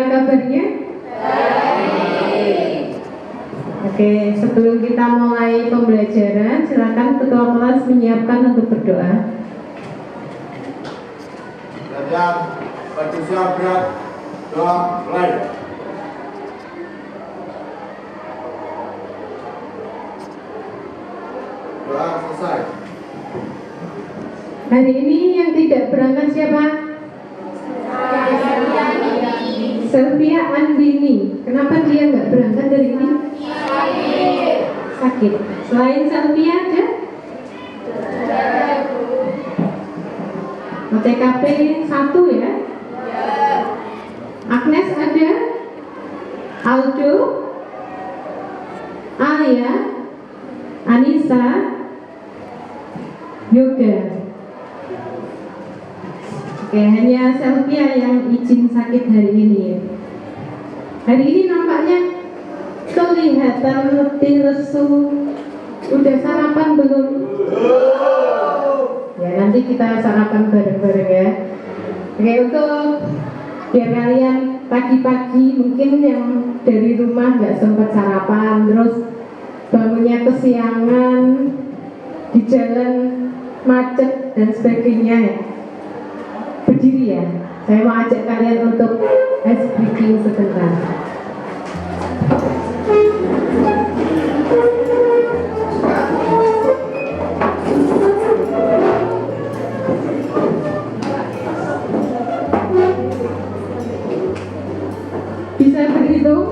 Bagaimana kabarnya? Baik. Oke, sebelum kita mulai pembelajaran, silakan ketua kelas menyiapkan untuk berdoa. Dan bersiap berat, doa mulai. Doa selesai. Hari ini yang tidak berangkat siapa? Sylvia Andini. Kenapa dia nggak berangkat dari ini? Sakit. Selain Sylvia ada? TKP 1 ya? Agnes ada? Aldo? Alia? Anissa? Yoga? Oke, hanya Sylvia yang izin sakit hari ini ya. Hari ini nampaknya kelihatan letih lesu. Udah sarapan belum? Ya, nanti kita sarapan bareng-bareng ya. Oke, untuk biar kalian pagi-pagi mungkin yang dari rumah nggak sempat sarapan, terus bangunnya kesiangan, di jalan macet dan sebagainya ya. Berdiri ya, saya mau ajak kalian untuk ice breaking sebentar. Bisa berhitung?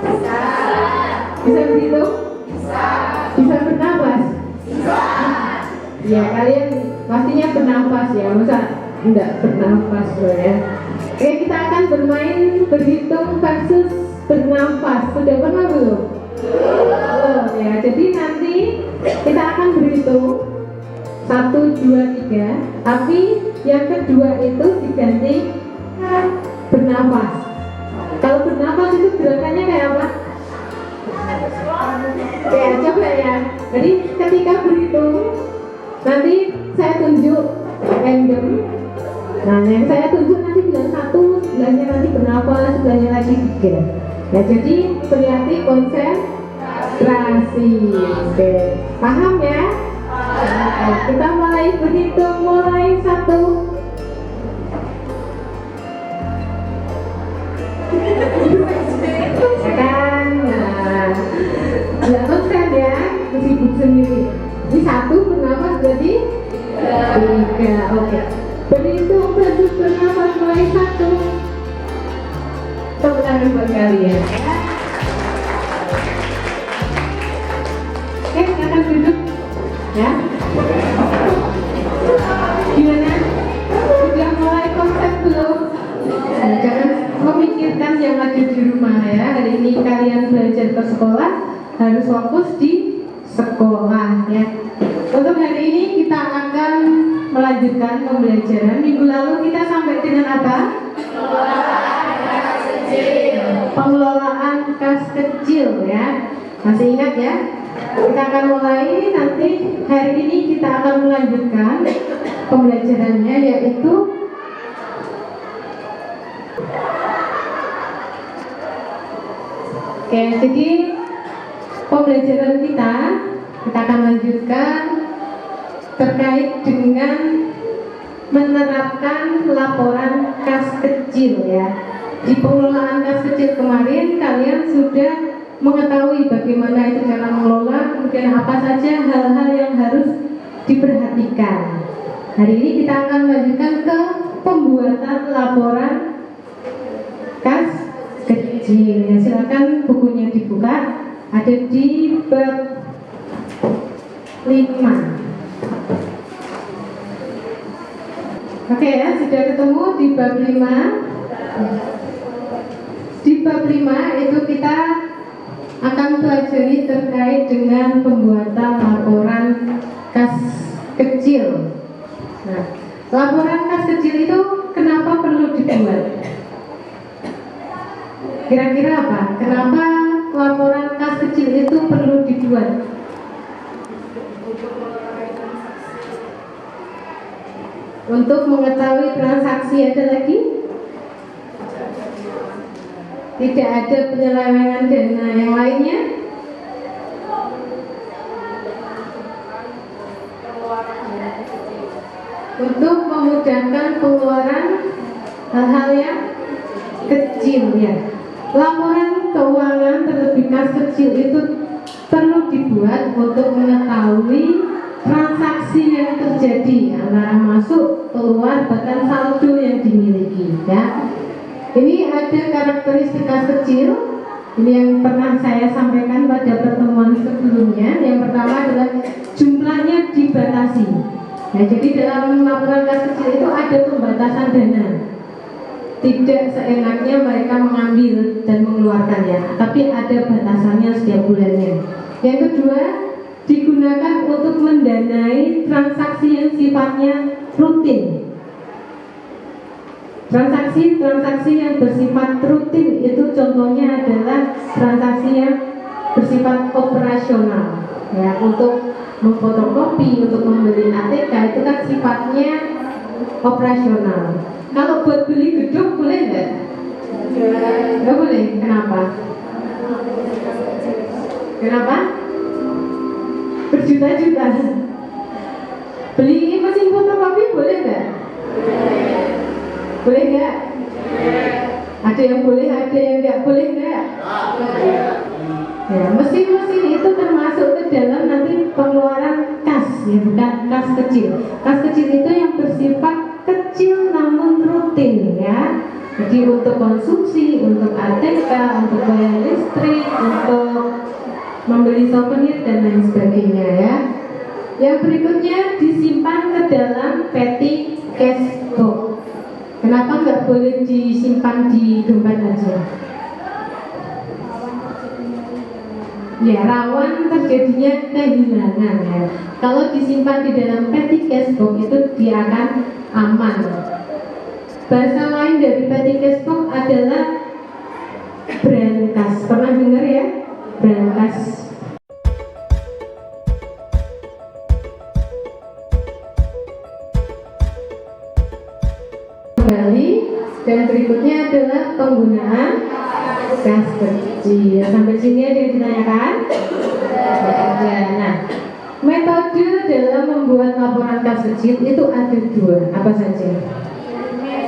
Bisa. Bisa berhitung? Bisa. Bisa bernafas? Bisa. Ya, kalian pastinya bernafas ya, masa enggak bernafas ya. Oke, kita akan bermain berhitung versus bernafas. Sudah pernah belum? Belum ya. Jadi nanti kita akan berhitung 1, 2, 3. Tapi yang kedua itu diganti bernafas. Kalau bernafas itu gerakannya kayak apa? Ya, coba ya. Jadi ketika berhitung, nanti saya tunjuk random. Nah, yang saya tunjuk nanti bilang 1, sebelahnya nanti bernafas, sebelahnya lagi 3. Ya, jadi berarti konsentrasi. Oke, paham ya? Oke, kita mulai berhitung, mulai 1. Kan, nah, nggak konsen ya, sibuk sendiri. Ini 1 bernafas berarti 3. Oke. Berhitung versus bernafas mulai 1. Tepuk tangan buat kalian. Oke, silakan duduk ya. Gimana? Sudah mulai konsep belum? Nah, jangan memikirkan yang ada di rumah ya. Hari ini kalian belajar ke sekolah, harus fokus di sekolah ya. Untuk hari ini kita akan melanjutkan pembelajaran. Minggu lalu kita sampai dengan apa? Pengelolaan kas kecil ya. Masih ingat ya? Kita akan mulai nanti hari ini kita akan melanjutkan pembelajarannya, yaitu oke, jadi pembelajaran kita akan lanjutkan terkait dengan menerapkan laporan kas kecil ya. Di pengelolaan kas kecil kemarin kalian sudah mengetahui bagaimana itu cara mengelola, kemudian apa saja hal-hal yang harus diperhatikan. Hari ini kita akan lanjutkan ke pembuatan laporan kas kecil. Ya, silakan bukunya dibuka, ada di bab 5. Oke ya, sudah ketemu di bab 5. Di bab 5 itu kita akan pelajari terkait dengan pembuatan laporan kas kecil. Nah, laporan kas kecil itu kenapa perlu dibuat? Kira-kira apa? Kenapa laporan kas kecil itu perlu dibuat? Untuk mengetahui transaksi, ada lagi? tidak ada penyelewengan dana yang lainnya. Untuk memudahkan pengeluaran hal-hal yang kecil ya. Laporan keuangan terlebih kas kecil itu perlu dibuat untuk mengetahui transaksi yang terjadi antara masuk, keluar, bahkan saldo yang dimiliki ya. Ini ada karakteristik kas kecil. Ini yang pernah saya sampaikan pada pertemuan sebelumnya. Yang pertama adalah jumlahnya dibatasi. Nah, jadi dalam laporan kas kecil itu ada pembatasan dana. Tidak seenaknya mereka mengambil dan mengeluarkannya, tapi ada batasannya setiap bulannya. Yang kedua, digunakan untuk mendanai transaksi yang sifatnya rutin. Transaksi yang bersifat rutin itu contohnya adalah transaksi yang bersifat operasional ya, untuk memfotokopi, untuk membeli ATK itu kan sifatnya operasional. Kalau buat beli gedung boleh nggak? Nggak boleh. Kenapa? Kenapa? Berjuta-juta. Beli mesin fotokopi boleh nggak? Boleh nggak? Ada yang boleh, ada yang nggak boleh nggak? Ya, mesin-mesin itu termasuk ke dalam nanti pengeluaran kas, ya bukan kas kecil. Kas kecil itu yang bersifat kecil namun rutin ya. Jadi untuk konsumsi, untuk ATK, untuk bayar listrik, untuk membeli souvenir dan lain sebagainya ya. Yang berikutnya disimpan ke dalam petty cash box. Kenapa nggak boleh disimpan di dompet aja? Ya, rawan terjadinya kehilangan ya. Kalau disimpan di dalam petty cash box itu dia akan aman. Bahasa lain dari petty cash box adalah brankas. Pernah dengar ya? Brankas. Kembali, dan berikutnya adalah penggunaan kas kecil. Sampai sini ada yang ditanyakan? Ada. Nah, metode dalam membuat laporan kas kecil itu ada dua. Apa saja?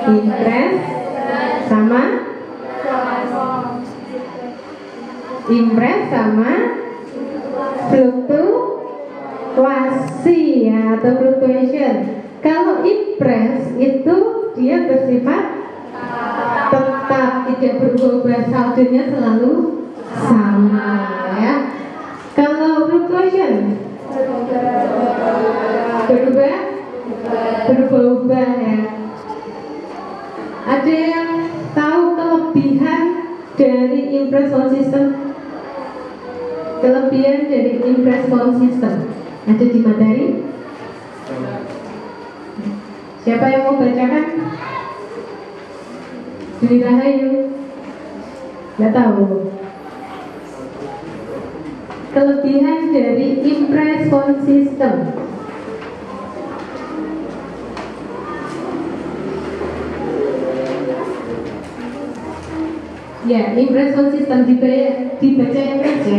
Impres sama fluktuasi ya, atau fluctuation. Kalau impres itu dia bersifat tetap, tidak berubah, saldonya selalu sama ya. Kalau fluctuation berubah ya. Ada yang tahu kelebihan dari impress phone system? Kelebihan dari impress phone system ada di materi. Siapa yang mau bacakan? Dwi Rahayu. Nggak tahu. Kelebihan dari impress phone system. Ya, impress phone system dibacain aja.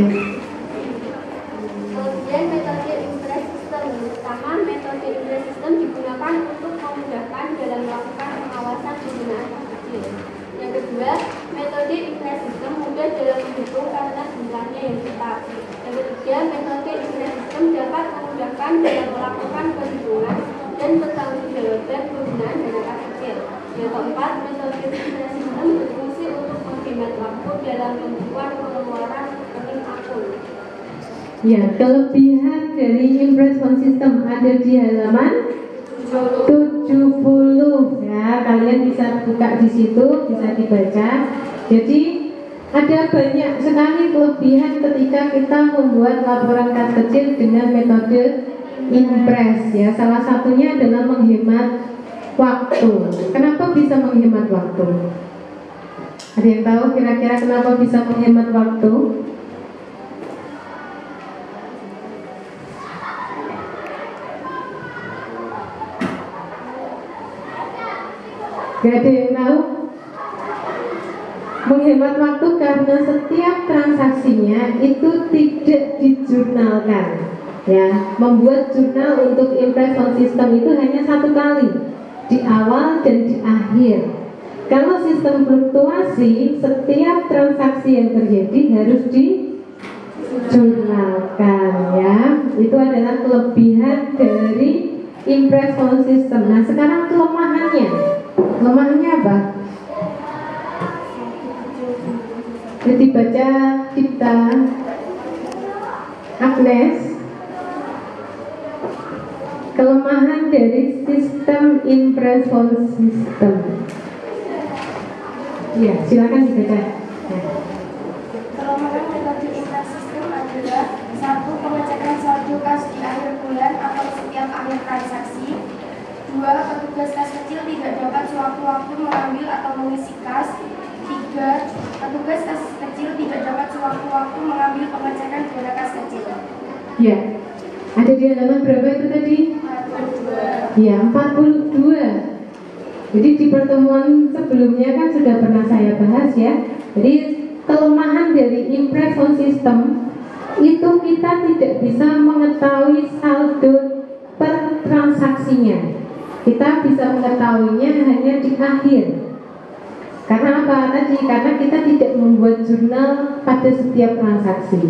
Kemudian metode impress system. Pertama, metode impress system digunakan untuk memudahkan dalam melakukan pengawasan penggunaan kas kecil. Yang kedua, metode impress system mudah dalam menghitung karena jumlahnya yang tetap. Yang ketiga, metode impress system dapat memudahkan dalam melakukan perhitungan dan pertanggungjawaban penggunaan dana kas kecil. Yang keempat, metode impress system berfungsi untuk menghemat waktu dalam pembukuan pengeluaran rekening akun. Ya, kelebihan dari impress phone system ada di halaman 70 ya. Kalian bisa buka di situ, bisa dibaca. Jadi ada banyak sekali kelebihan ketika kita membuat laporan kas kecil dengan metode impress ya. Salah satunya adalah menghemat waktu. Kenapa bisa menghemat waktu? Ada yang tahu kira-kira kenapa bisa menghemat waktu? Gak ada yang tahu? menghemat waktu karena setiap transaksinya itu tidak dijurnalkan. Ya, membuat jurnal untuk impress on system itu hanya satu kali, di awal dan di akhir. Kalau sistem fluktuasi, setiap transaksi yang terjadi harus dijurnalkan, ya. Itu adalah kelebihan dari impress on system. Nah, sekarang kelemahannya apa? Jadi baca kita Agnes, kelemahan dari sistem impress on system. Ya, silakan dibaca. Kelemahan metode impress system adalah: 1. Pengecekan saldo kas di akhir bulan atau setiap akhir transaksi. 2. Petugas kas kecil tidak dapat sewaktu-waktu mengambil atau mengisi kas. 3. Petugas kas kecil tidak dapat sewaktu-waktu mengambil pengecekan dana kas kecil. Ya, ada di halaman berapa itu tadi? 42. Ya, 42. Jadi di pertemuan sebelumnya kan sudah pernah saya bahas, ya. Jadi kelemahan dari impress on system itu kita tidak bisa mengetahui saldo per transaksinya. Kita bisa mengetahuinya hanya di akhir. Karena apa tadi? Karena kita tidak membuat jurnal pada setiap transaksi.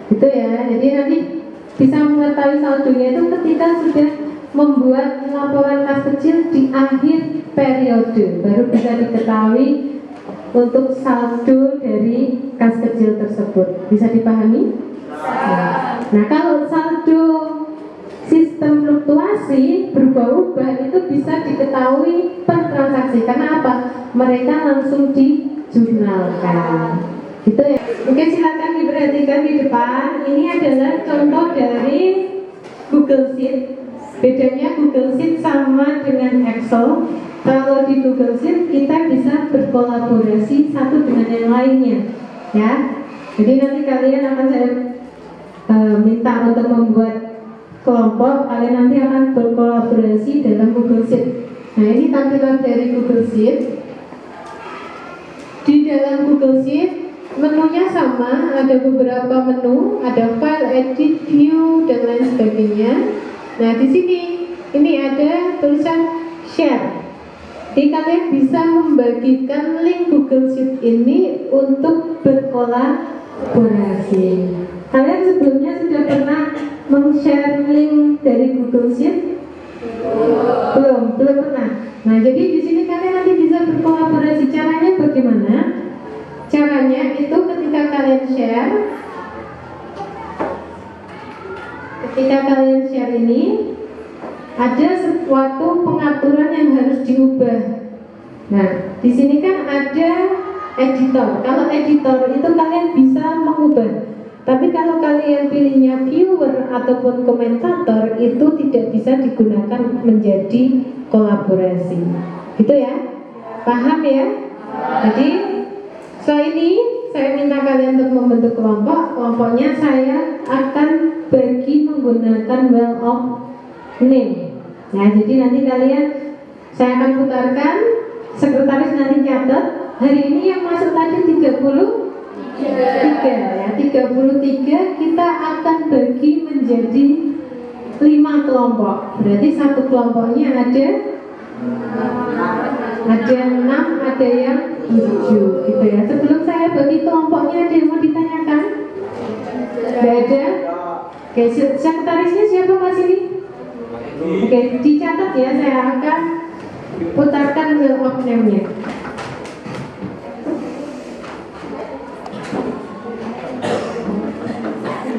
Gitu ya. Jadi nanti bisa mengetahui saldonya itu ketika sudah membuat laporan kas kecil di akhir periode, baru bisa diketahui untuk saldo dari kas kecil tersebut. Bisa dipahami? Nah, kalau saldo sistem fluktuasi berubah-ubah itu bisa diketahui per transaksi. Karena apa? Mereka langsung dijurnalkan. Gitu ya. Oke, silakan diperhatikan di depan. Ini adalah contoh dari Google Sheet. Bedanya Google Sheet sama dengan Excel. Kalau di Google Sheet kita bisa berkolaborasi satu dengan yang lainnya, ya. Jadi nanti kalian akan saya minta untuk membuat kelompok. Kalian nanti akan berkolaborasi dalam Google Sheet. Nah, ini tampilan dari Google Sheet. Di dalam Google Sheet menunya sama, ada beberapa menu, ada file, edit, view, dan lain sebagainya. Nah, di sini ini ada tulisan share. Jadi kalian bisa membagikan link Google Sheet ini untuk berkolaborasi. Kalian sebelumnya sudah pernah men-share link dari Google Sheet? Belum pernah. Nah, jadi di sini kalian nanti bisa berkolaborasi. Caranya bagaimana? Caranya itu ketika kalian share ini ada suatu pengaturan yang harus diubah. Nah, di sini kan ada editor. Kalau editor itu kalian bisa mengubah. Tapi kalau kalian pilihnya viewer ataupun komentator itu tidak bisa digunakan menjadi kolaborasi. Gitu ya? Paham ya? Jadi setelah ini saya minta kalian untuk membentuk kelompok. Kelompoknya saya akan bagi menggunakan well of name. Nah, jadi nanti kalian saya akan putarkan, sekretaris nanti catat. Hari ini yang masuk tadi 33 ya, 33 kita akan bagi menjadi 5 kelompok. Berarti satu kelompoknya ada 6, ada yang 7 gitu ya. Sebelum saya bagi kelompoknya, ada yang mau ditanyakan? Tidak ada? Oke, sekretarisnya siapa Mas ini? Oke, dicatat ya, saya akan putarkan wheel of name-nya.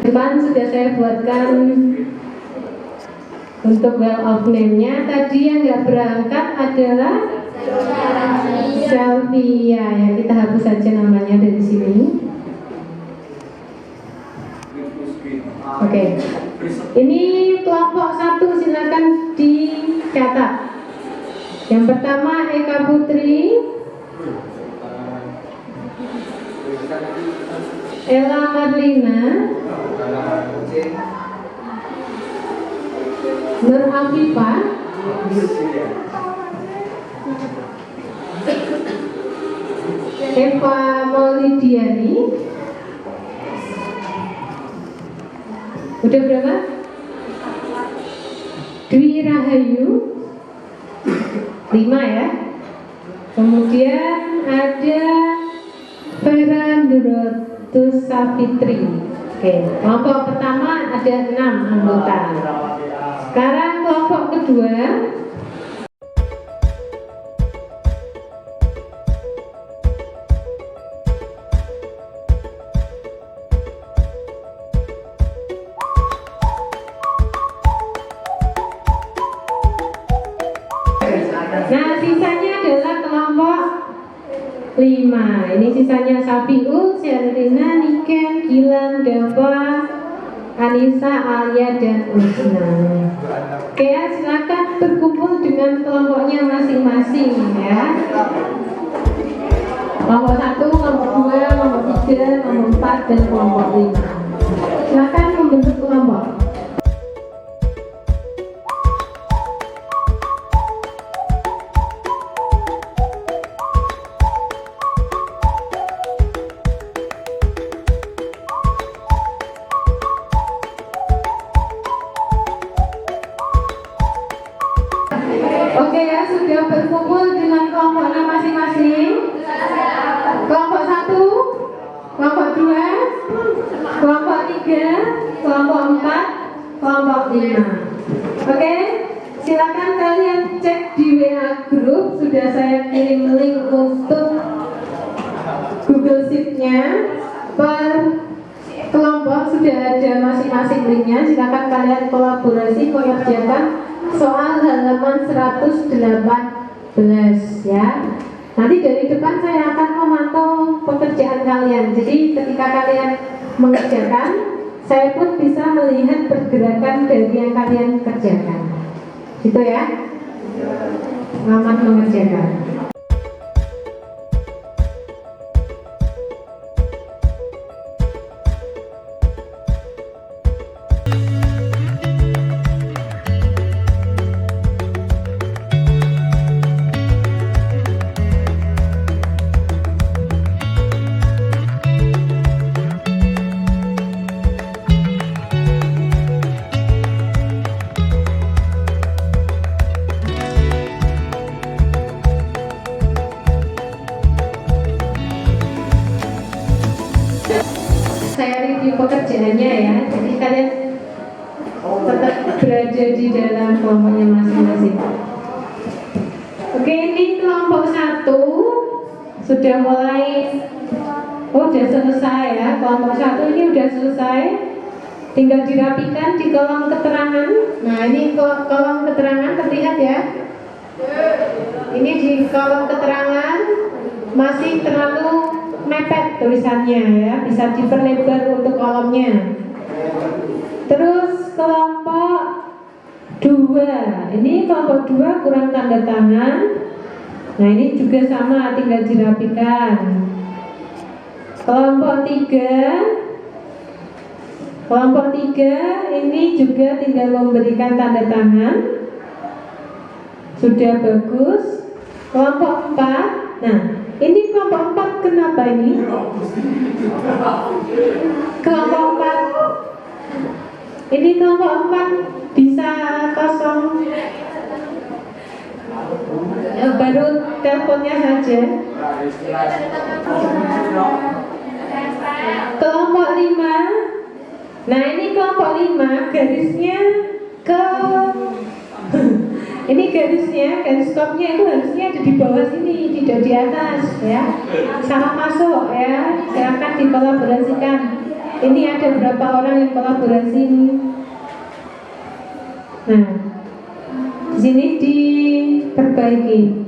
Depan sudah saya buatkan untuk wheel of name-nya. Tadi yang nggak berangkat adalah Selvia, ya kita hapus saja namanya dari sini. Oke. Ini kelompok 1, silakan dicatat. Yang pertama Eka Putri, Ella Marlina, Nur Afifah, Eva Maulidiani. Udah berapa? Dwi Rahayu 5 ya. Kemudian ada Vera Nurotus Safitri. Oke, kelompok pertama ada 6 anggota. Sekarang kelompok kedua. Nah, sisanya adalah kelompok 5. Ini sisanya Safiul, Sherlina, Niken, Gilang, Dava, Anissa, Alia, dan Usna. Oke ya, silakan berkumpul dengan kelompoknya masing-masing ya. Kelompok 1, kelompok 2, kelompok 3, kelompok 4, dan kelompok 5. Silakan membentuk kelompok. Oke ya, sudah berkumpul dengan kelompoknya masing-masing. Kelompok 1, kelompok 2, kelompok 3, kelompok 4, kelompok 5. Oke, silakan kalian cek di WA group. Sudah saya kirim link untuk Google Sheet-nya. Per kelompok sudah ada masing-masing linknya. Silakan kalian kolaborasi, mengerjakan soal halaman 118 ya. Nanti dari depan saya akan memantau pekerjaan kalian. Jadi ketika kalian mengerjakan, saya pun bisa melihat pergerakan dari yang kalian kerjakan. Gitu ya. Selamat mengerjakan. Saya review pekerjaannya ya, jadi kalian tetap berada di dalam kelompoknya masing-masing. Oke, ini kelompok 1 sudah mulai, sudah selesai ya. Kelompok 1 ini sudah selesai, tinggal dirapikan di kolom keterangan. Nah, ini kolom keterangan terlihat ya. Ini di kolom keterangan masih terlalu mepet tulisannya ya, bisa diperlebar untuk kolomnya. Terus kelompok 2, ini kelompok 2 kurang tanda tangan. Nah, ini juga sama, tinggal dirapikan. Kelompok 3 ini juga tinggal memberikan tanda tangan. Sudah bagus. Kelompok 4, nah ini kelompok 4 kenapa ini? Kelompok 4, ini kelompok 4 bisa kosong. Baru teleponnya saja. Kelompok 5, nah ini kelompok 5 garisnya ke ini garisnya, garis stopnya itu harusnya ada di bawah sini, tidak di atas ya. Salah masuk ya, silakan dikolaborasikan. Ini ada berapa orang yang kolaborasi ini? Nah, di sini diperbaiki.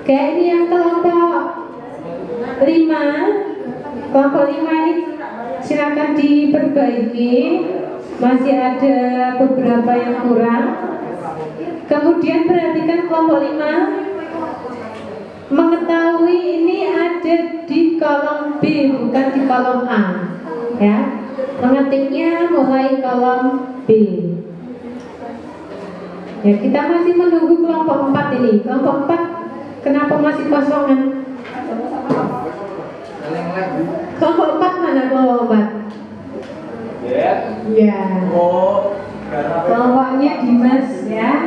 Oke, ini yang kelompok 5. Kelompok 5 ini silakan diperbaiki. Masih ada beberapa yang kurang. Kemudian perhatikan kelompok 5, mengetahui ini ada di kolom B bukan di kolom A. Ya, mengetiknya mulai kolom B. Ya, kita masih menunggu kelompok 4 ini. Kelompok 4 kenapa masih kosongan? Kelompok 4 mana kelompok 4? Ya. Kelompoknya Dimas ya.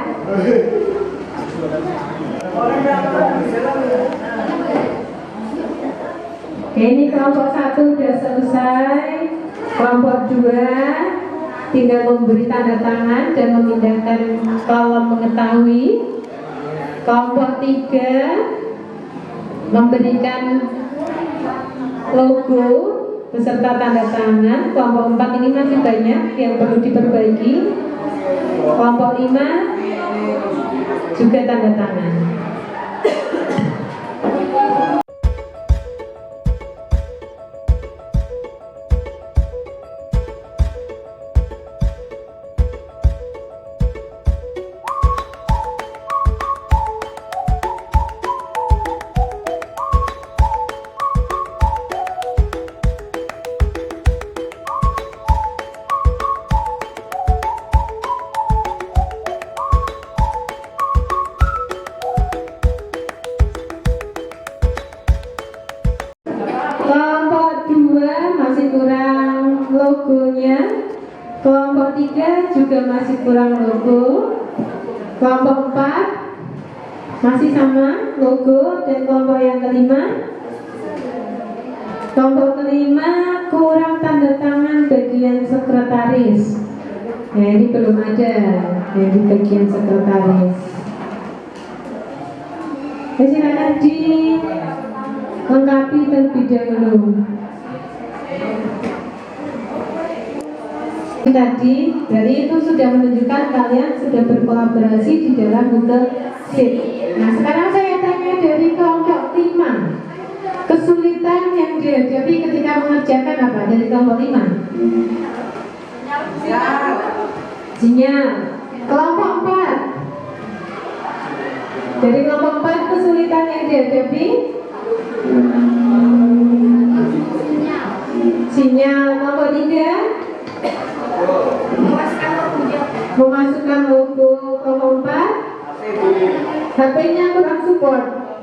Oke, ini kelompok 1 sudah selesai. Kelompok 2 tinggal memberi tanda tangan dan memindahkan kolom mengetahui. Kelompok 3 memberikan logo beserta tanda tangan. Kelompok 4 ini masih banyak yang perlu diperbaiki. Kelompok 5 juga tanda tangan. Kelompok 2 masih kurang logonya. Kelompok 3 juga masih kurang logo. Kelompok 4 masih sama logo. Dan kelompok yang kelima, kelompok kelima kurang tanda tangan bagian sekretaris. Ya, ini belum ada yang di bagian sekretaris. Ya, silakan dilengkapi terlebih dahulu. Tadi dari itu sudah menunjukkan kalian sudah berkolaborasi di dalam Google Sheet. Nah, sekarang saya tanya dari kelompok 5, kesulitan yang dihadapi ketika mengerjakan apa dari kelompok 5? Sinyal. Kelompok 4, dari kelompok 4 kesulitan yang dihadapi sinyal. Kelompok 3 memasukkan logo. Kelompok 4 HP-nya kurang support,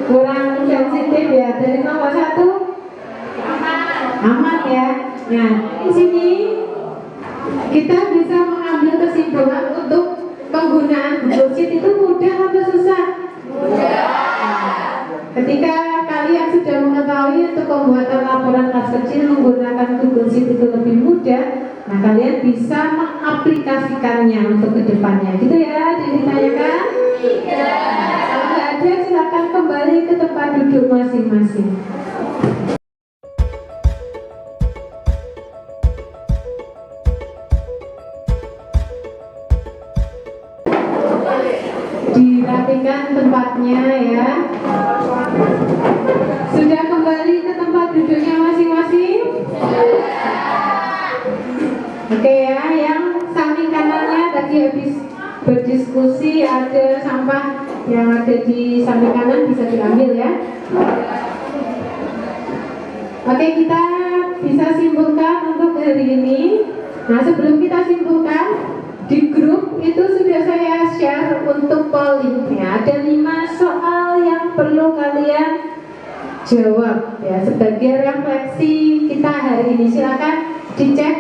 kurang sensitif ya. Dari kelompok 1 aman ya. Nah, di sini kita bisa mengambil kesimpulan untuk penggunaan Google Sheet itu mudah atau susah? Ketika kalian sudah mengetahui untuk pembuatan laporan kelas kecil menggunakan Google Sheet itu lebih mudah, nah kalian bisa mengaplikasikannya untuk kedepannya, gitu ya? Jadi ditanyakan? Kalau nggak ada, silakan kembali ke tempat duduk masing-masing. Dirapikan tempatnya ya. Sudah kembali ke tempat duduknya masing-masing? Oke ya, yang samping kanannya tadi habis berdiskusi ada sampah yang ada di samping kanan, bisa diambil ya. Oke, kita bisa simpulkan untuk hari ini. Nah, sebelum kita simpulkan, di grup itu sudah saya share untuk polling ya. Ada 5 soal yang perlu kalian jawab ya sebagai refleksi kita hari ini. Silakan dicek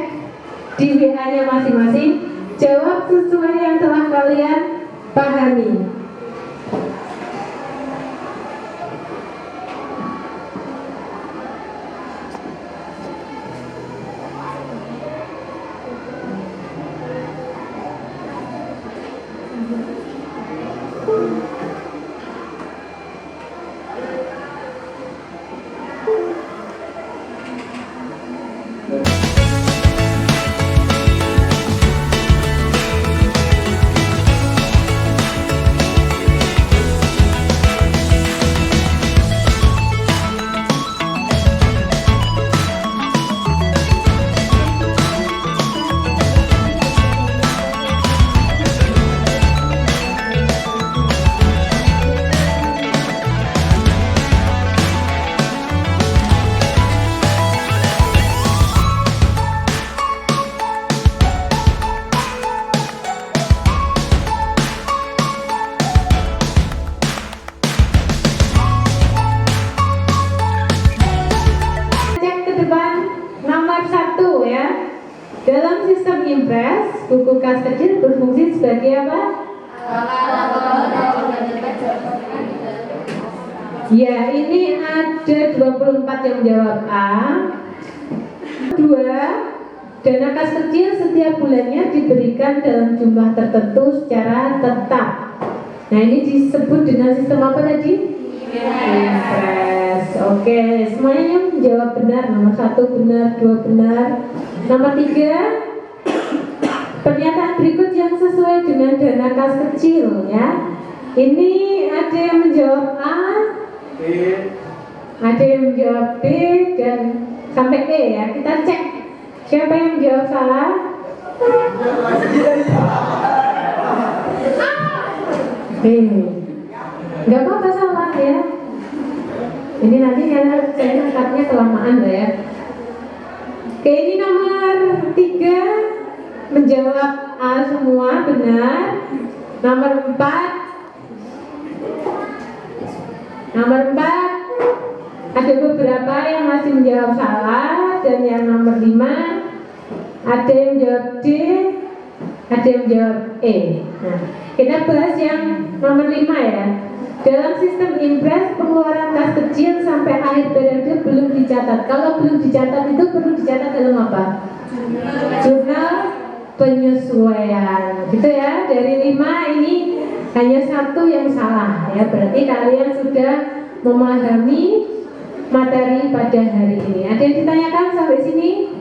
di WA-nya masing-masing. Jawab sesuai yang telah kalian pahami. nomor 1 ya. Dalam sistem impres, buku kas kecil berfungsi sebagai apa? Ya, ini ada 24 yang jawab A. 2, dana kas kecil setiap bulannya diberikan dalam jumlah tertentu secara tetap. Nah, ini disebut dengan sistem apa tadi? Impres. Oke, semuanya yang menjawab benar. Nomor 1 benar, 2 benar. Nomor 3, pernyataan berikut yang sesuai dengan dana kas kecil ya. Ini ada yang menjawab A, ada yang menjawab B, dan sampai E ya. Kita cek siapa yang menjawab salah. Nggak apa-apa salah ya. Ini nanti saya angkatnya kelamaan lah ya. Oke, ini nomor 3 menjawab A semua benar. Nomor 4 ada beberapa yang masih menjawab salah, dan yang nomor 5 ada yang menjawab D, ada yang menjawab E. Nah, kita bahas yang nomor 5 ya. Dalam sistem impres, pengeluaran kas kecil sampai akhir periode belum dicatat. Kalau belum dicatat itu perlu dicatat dalam apa? Jurnal penyesuaian. Gitu ya. Dari 5 ini hanya 1 yang salah ya. Berarti kalian sudah memahami materi pada hari ini. Ada yang ditanyakan sampai sini?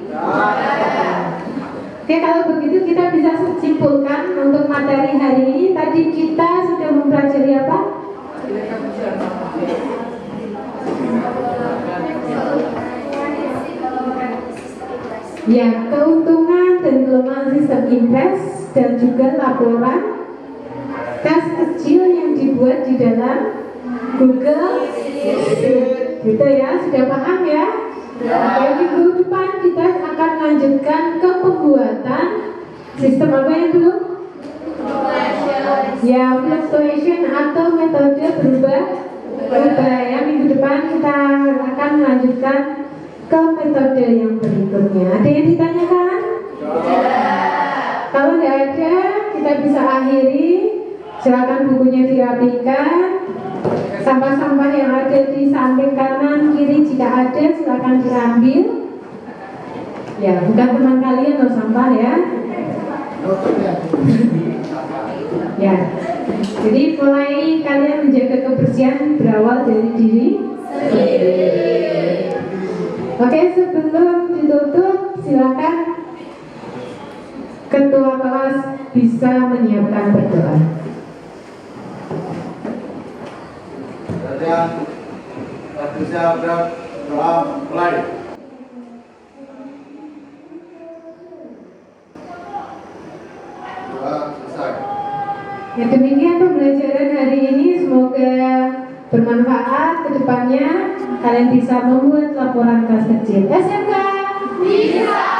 Oke, kalau begitu kita bisa simpulkan untuk materi hari ini. Tadi kita sudah mempelajari apa? Ya, keuntungan dan kelemahan sistem impres dan juga laporan kas kecil yang dibuat di dalam Google Sheet. Gitu ya, sudah paham ya? Oke, minggu depan kita akan lanjutkan ke pembuatan sistem apa yang dulu? Ya, fluctuation atau metode berubah ya. Minggu depan kita akan melanjutkan ke metode yang berikutnya. Ada yang ditanyakan? Kalau tidak ada, kita bisa akhiri. Silakan bukunya dirapikan. Sampah-sampah yang ada di samping kanan kiri jika ada silakan diambil. Ya, bukan teman kalian loh sampah ya. Ya, jadi mulai kalian menjaga kebersihan berawal dari diri sendiri. Oke, sebelum ditutup silakan ketua kelas bisa menyiapkan berdoa. Dan Padusia Berat doa mulai. Doa selesai. Ya, demikian pembelajaran hari ini, semoga bermanfaat. Kedepannya kalian bisa membuat laporan kas kecil. SMK bisa.